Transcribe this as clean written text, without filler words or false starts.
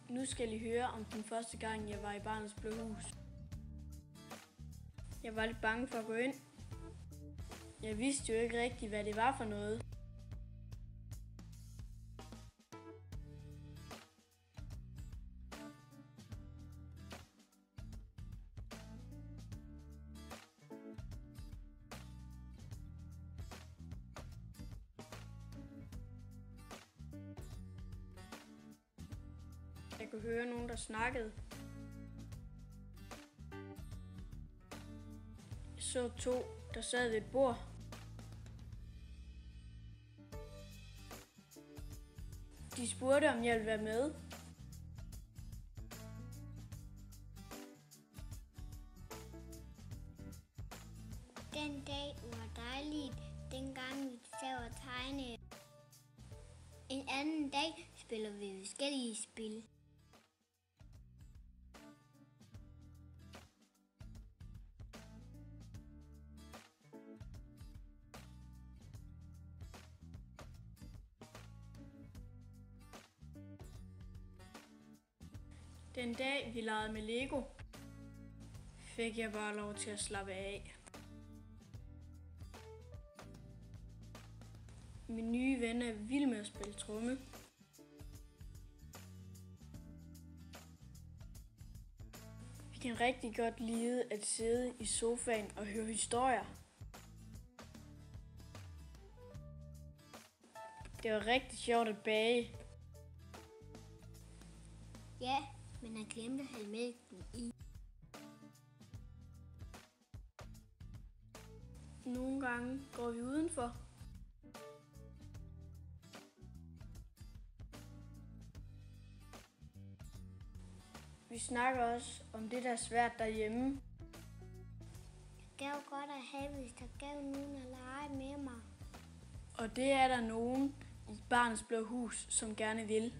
Nu skal I høre om den første gang, jeg var i Barnets Blå Hus. Jeg var lidt bange for at gå ind. Jeg vidste jo ikke rigtigt, hvad det var for noget. Jeg kunne høre nogen, der snakkede. Jeg så 2, der sad ved et bord. De spurgte, om jeg ville være med. Den dag var dejligt, dengang vi sad og tegnede. En anden dag spiller vi forskellige spil. Den dag, vi legede med Lego, fik jeg bare lov til at slappe af. Min nye ven er vild med at spille tromme. Vi kan rigtig godt lide at sidde i sofaen og høre historier. Det var rigtig sjovt at bage. Ja, men han glemte at hælde mælken i. Nogle gange går vi udenfor. Vi snakker også om det, der er svært derhjemme. Jeg gad godt at have, hvis der gav nogen at lege med mig. Og det er der nogen i Barnets Blå Hus, som gerne vil.